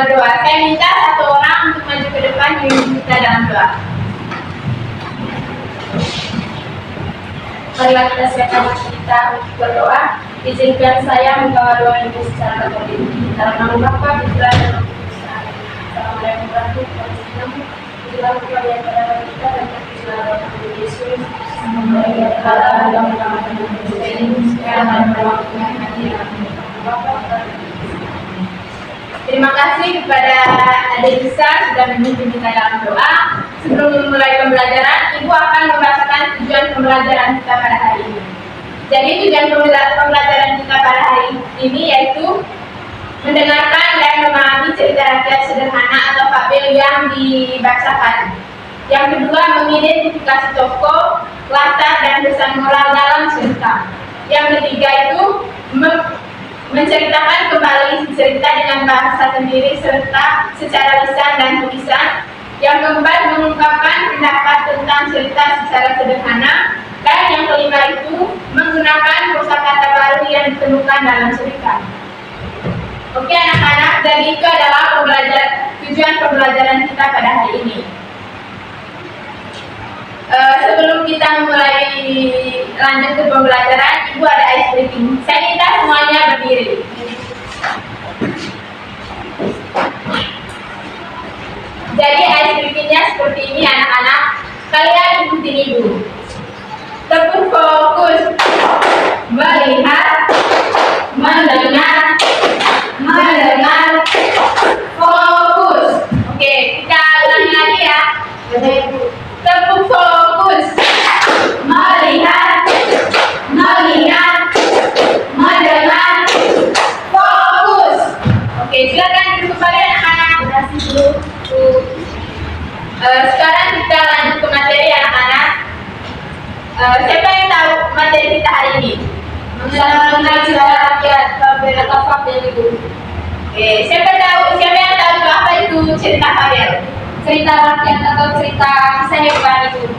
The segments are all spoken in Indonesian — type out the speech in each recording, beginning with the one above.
berdoa. Saya minta satu orang untuk maju ke depan memimpin kita dalam doa. Marilah kita siapkan kita untuk berdoa. Izinkan saya membawa doa ini secara katolik. Dalam nama Bapa, Putra, dan Roh Kudus. Assalamualaikum warahmatullahi wabarakatuh. Kepada kita dan kepada Tuhan Yesus. Terima kasih kepada Adik Lisa sudah memimpin kita dalam doa. Sebelum memulai pembelajaran, Ibu akan membacakan tujuan pembelajaran kita pada hari ini. Jadi tujuan pembelajaran kita pada hari ini yaitu mendengarkan dan memahami cerita rakyat sederhana atau fabel yang dibacakan. Yang kedua, mengidentifikasi tokoh, latar, dan pesan moral dalam cerita. Yang ketiga itu menceritakan kembali cerita dengan bahasa sendiri serta secara lisan dan tulisan. Yang keempat, mengungkapkan pendapat tentang cerita secara sederhana. Dan yang kelima itu menggunakan kosakata baru yang ditemukan dalam cerita. Oke anak-anak, jadi itu adalah tujuan pembelajaran kita pada hari ini. Sebelum kita mulai lanjut ke pembelajaran, Ibu ada ice breaking. Saya minta semuanya berdiri. Jadi ice breakingnya seperti ini anak-anak. Kalian ikutin Ibu. Tepuk fokus. Melihat, mendengar, fokus. Oke, kita ulangi lagi ya. Tepuk fokus. Melihat, mendengar, fokus. Oke, silakan duduk kembali anak-anak. Terima kasih Bu. Sekarang kita lanjut ke materi anak-anak. Siapa yang tahu materi kita hari ini? Mengenal cerita rakyat beberapa fabel itu. Oke, siapa yang tahu apa itu cerita fabel? Cerita rakyat atau cerita kisah hebat itu.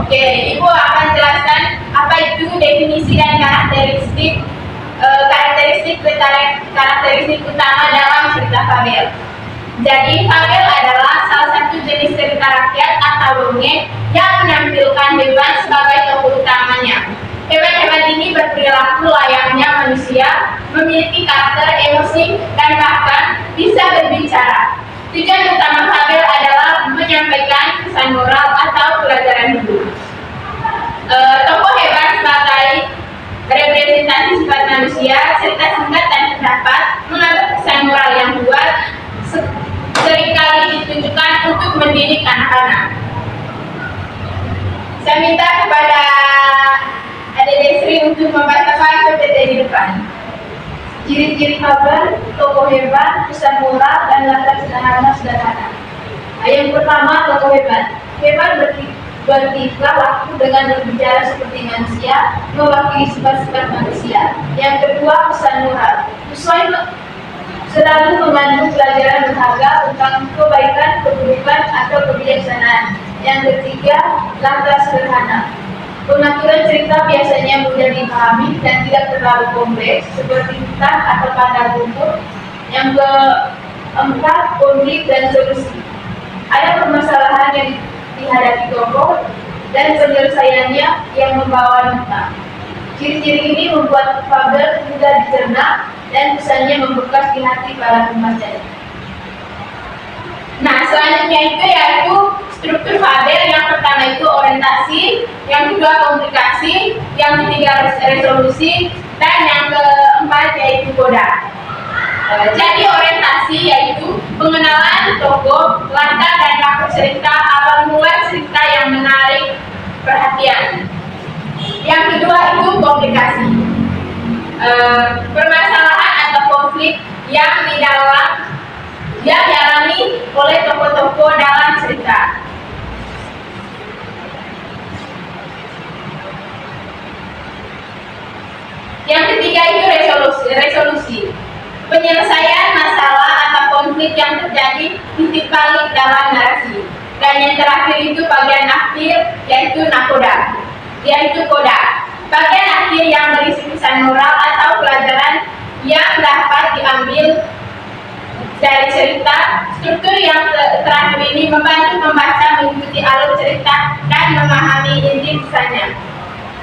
Oke, Ibu akan jelaskan apa itu definisi dan karakteristik utama dalam cerita fabel. Jadi fabel adalah salah satu jenis cerita rakyat atau dongeng yang menampilkan hewan sebagai tokoh utamanya. Hewan-hewan ini berperilaku layaknya manusia, memiliki karakter, emosi, dan bahkan bisa berbicara. Tujuan utama fabel adalah menyampaikan pesan moral atau pelajaran hidup. Tokoh hewan sebagai representasi sifat manusia, cerita singkat dan terdapat mengandung pesan moral yang kuat, seringkali ditunjukkan untuk mendidik anak-anak. Saya minta kepada Adik Desri untuk membacakan PPT di depan. Ciri-ciri fabel, tokoh hebat, pesan moral, dan latar sederhana. Yang pertama, tokoh hebat. Hebat bertingkah laku dengan berbicara seperti manusia, mewakili sifat-sifat manusia. Yang kedua, pesan moral. Selalu mengandung pelajaran berharga tentang kebaikan, keburukan, atau kebijaksanaan. Yang ketiga, latar sederhana. Pengaturan cerita biasanya mudah dipahami dan tidak terlalu kompleks, seperti hutan atau padang rumput. Yang keempat, konflik dan solusi. Ada permasalahan yang dihadapi tokoh dan penyelesaiannya yang membawa makna. Ciri-ciri ini membuat fabel mudah dicerna dan pesannya membekas di hati para pembacanya. Nah, selanjutnya itu yaitu struktur fabel. Yang pertama itu orientasi, yang kedua komunikasi, yang ketiga resolusi, dan yang keempat yaitu koda. Jadi orientasi yaitu pengenalan tokoh, latar dan karakter cerita, awal mula cerita yang menarik perhatian. Yang kedua itu komunikasi, permasalahan atau konflik yang dialami oleh tokoh-tokoh dalam cerita. Yang ketiga itu resolusi, penyelesaian masalah atau konflik yang terjadi titik balik dalam narasi. Dan yang terakhir itu bagian akhir yaitu koda. Bagian akhir yang berisi pesan moral atau pelajaran yang dapat diambil dari cerita. Struktur yang terakhir ini membantu membaca, mengikuti alur cerita, dan memahami inti pesannya.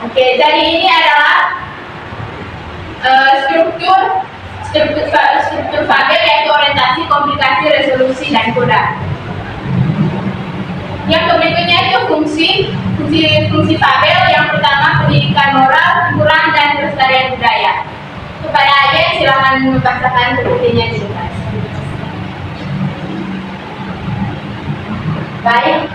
Oke, jadi ini adalah struktur fabel, yaitu orientasi, komplikasi, resolusi, dan koda. Yang berikutnya itu fungsi fabel. Yang pertama, pendidikan moral, hiburan, dan pelestarian budaya. Kepada Ayah, silakan membacakan sepertinya di depan. Baik,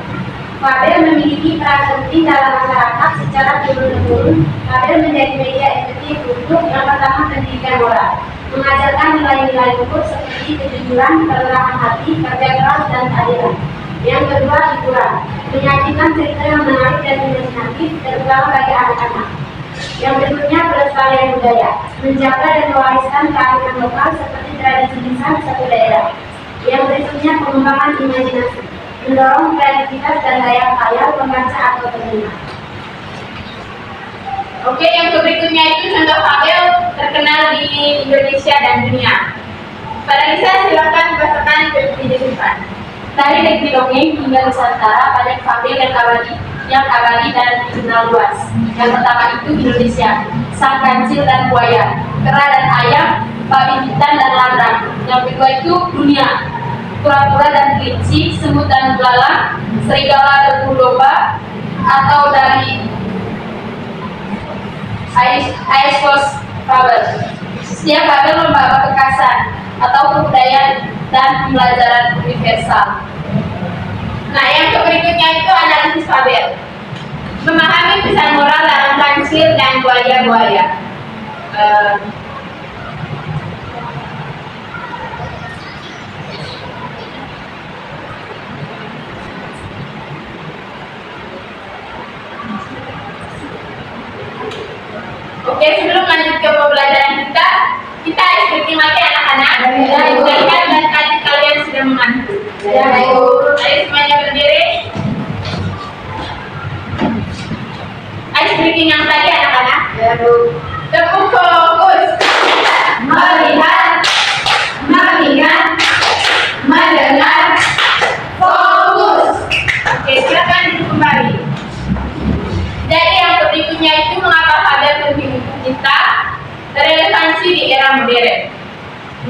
fabel memiliki peran penting dalam masyarakat secara turun-temurun. Fabel menjadi media efektif untuk yang pertama pendidikan moral, mengajarkan nilai-nilai luhur seperti kejujuran, kerendahan hati, kerja keras, dan keadilan. Yang kedua, hiburan, menyajikan cerita yang menarik dan imajinatif, terutama bagi anak-anak. Yang berikutnya, pelestarian budaya, menjaga dan mewariskan kearifan lokal seperti tradisi lisan satu daerah. Yang berikutnya, pengembangan imajinasi, mendorong kreativitas dan daya khayal pembaca atau pendengar. Oke, yang berikutnya itu contoh fabel terkenal di Indonesia dan dunia. Pada Lisa, silakan bacakan seperti di depan. Dari negeri dongeng hingga Nusantara, banyak fabel yang abadi dan dikenal luas. Yang pertama itu Indonesia, sang kancil dan buaya, kera dan ayam, babi hitam dan ladang. Yang kedua itu dunia, kura-kura dan kelinci, semut dan belalang, serigala dan domba, atau dari Aesop's Fable. Setiap fabel membawa kekasan atau kebudayaan dan pembelajaran universal. Nah, yang berikutnya itu analisis fabel. Memahami pesan moral dalam kancil dan buaya-buaya. Oke, sebelum lanjut ke pembelajaran kita icebreaking lagi anak-anak. Dan tadi kalian sudah mengantuk. Ayo semuanya berdiri. Icebreaking yang tadi anak-anak. Tepuk fokus. Melihat, mengingat, mendengar, fokus. Oke, silakan duduk kembali. Jadi yang berikutnya itu mengapa fabel penting untuk kita, relevansi di era modern.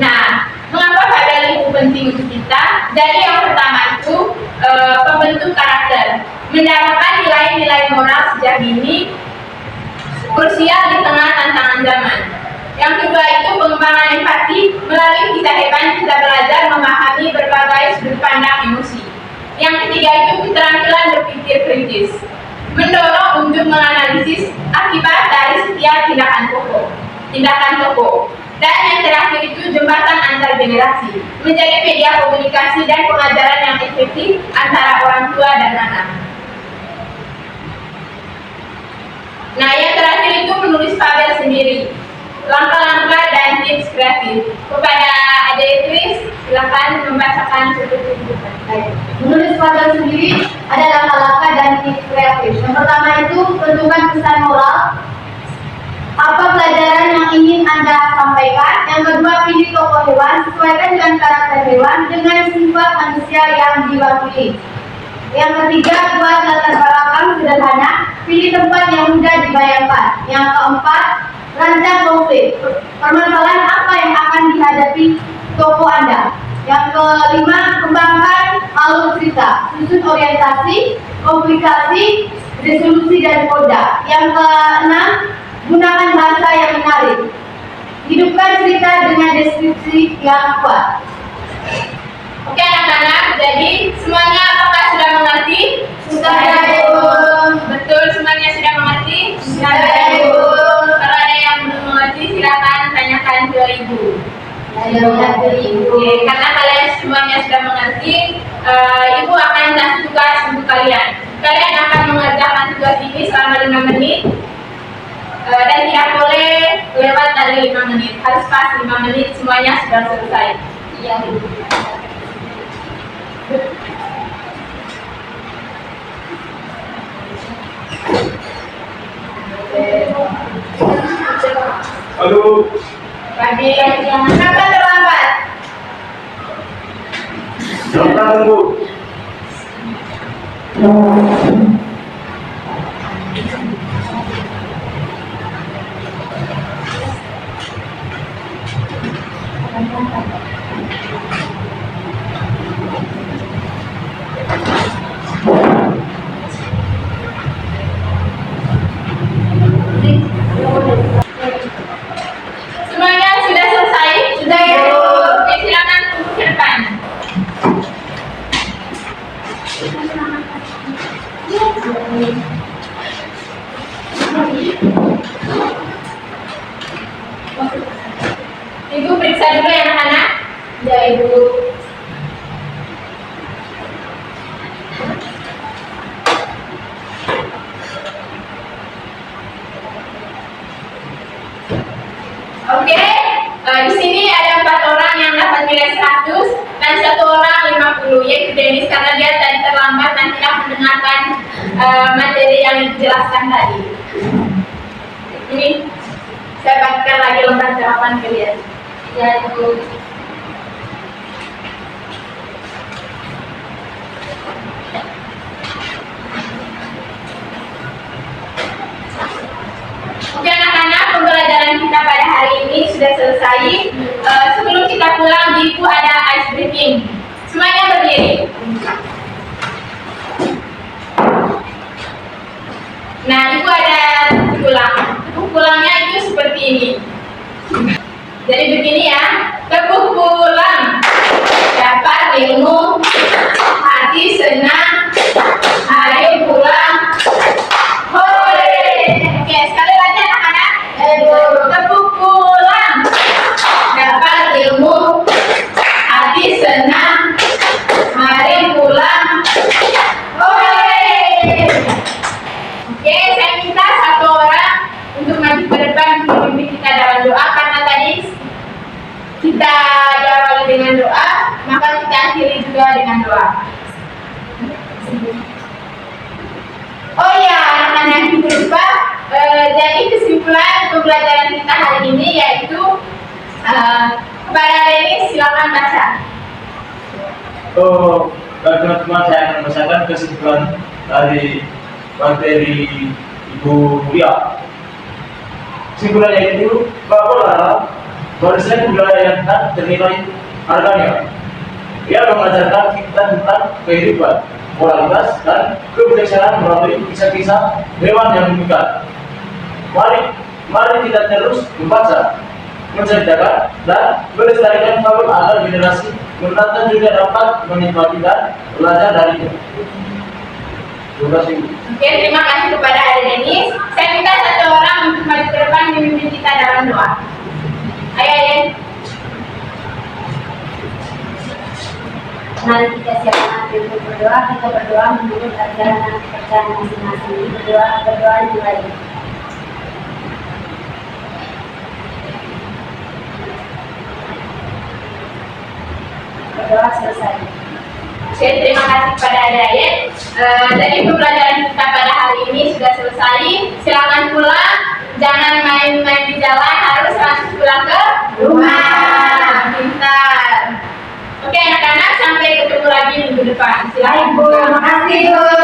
Nah, mengapa fabel itu penting untuk kita? Jadi yang pertama itu pembentuk karakter, mendapatkan nilai-nilai moral sejak dini, krusial di tengah tantangan zaman. Yang kedua itu pengembangan empati, melalui kisah hebat kita belajar memahami berbagai sudut pandang emosi. Yang ketiga itu keterampilan berpikir kritis, mendorong untuk menganalisis akibat dari setiap tindakan tokoh. Dan yang terakhir itu jembatan antar generasi, menjadi media komunikasi dan pengajaran yang efektif antara orang tua dan anak. Nah, yang terakhir itu menulis fabel sendiri, langkah-langkah dan tips kreatif. Kepada Adik Kris, silakan membacakan seperti itu. Menulis fabel sendiri ada langkah-langkah dan tips kreatif. Yang pertama itu tentukan pesan moral. Apa pelajaran yang ingin Anda sampaikan? Yang kedua, pilih tokoh hewan, sesuaikan dengan karakter hewan dengan sifat manusia yang diwakili. Yang ketiga, buat latar belakang sederhana, pilih tempat yang mudah dibayangkan. Yang keempat, rancang konflik, permasalahan apa yang akan dihadapi tokoh Anda. Yang kelima, kembangkan alur cerita, susun orientasi, komplikasi, resolusi, dan koda. Yang keenam, gunakan bahasa yang menarik. Hidupkan cerita dengan deskripsi yang kuat. Oke anak-anak, jadi semuanya apakah sudah mengerti? Sudah, Ibu. Betul, semuanya sudah mengerti? Sudah, Ibu. Kalau ada yang belum mengerti, silakan tanyakan ke Ibu. Ibu. Karena kalian semuanya sudah mengerti, Ibu akan kasih tugas untuk kalian. Kalian akan mengerjakan tugas ini selama 5 menit. Dan tidak boleh lewat dari 5 menit, harus pas 5 menit semuanya sudah selesai. Iya. Aduh, Pagi. Kenapa terlambat? jangan tunggu. Semuanya sudah selesai? Sudah, ya. Oke, silakan tunggu ke depan. Ibu periksa dulu ya anak-anak. Ya Ibu. Oke, di sini ada 4 orang yang dapat nilai 100 dan 1 orang 50, yaitu Dennis karena dia tadi terlambat dan tidak mendengarkan materi yang dijelaskan tadi. Ini saya bagikan lagi lembar jawaban kalian. Ya Ibu. Oke anak-anak, pembelajaran kita pada hari ini sudah selesai. Sebelum kita pulang, di Ibu ada ice breaking. Semuanya berdiri. Nah, Ibu ada pulang. Pulangnya itu seperti ini. Jadi begini ya, tepuk pulang, dapat ilmu, hati senang, ayo pulang. Hore! Oke, sekali lagi anak-anak. Tepuk pulang, dapat ilmu, hati senang, mari pulang. Hore! Oke, saya minta 1 orang untuk maju ke depan memimpin kita dalam doa, karena tadi kita diawali dengan doa, maka kita akhiri juga dengan doa. Oh ya, anak-anak yang lupa, jadi kesimpulan pembelajaran kita hari ini yaitu kepada Denis silakan baca. Oh, teman-teman, saya akan membacakan kesimpulan dari materi Ibu Mulia. Kesimpulannya itu bahwa warisan budaya yang tak ternilai harganya. Ia mengajarkan kita tentang kehidupan, moralitas, dan kebijaksanaan melalui kisah-kisah hewan yang mengikat. Mari kita terus membaca, menceritakan, dan melestarikan fabel agar generasi mendatang juga dapat menikmati dan belajar darinya. Terima kasih. Oke, terima kasih kepada Ade Denis. Saya minta 1 orang untuk maju ke depan memimpin kita dalam doa. Ayo, Aden. Mari kita siapkan hati untuk berdoa. Kita berdoa menurut ajaran dan kepercayaan masing-masing. Berdoa dimulai. Berdoa selesai. Oke, terima kasih kepada Aden. Jadi pembelajaran kita pada hari ini sudah selesai. Silakan pulang. Jangan main-main di jalan. Harus langsung pulang ke rumah. Pintar. Oke anak-anak, sampai ketemu lagi minggu depan. Silakan. Terima kasih, Bu.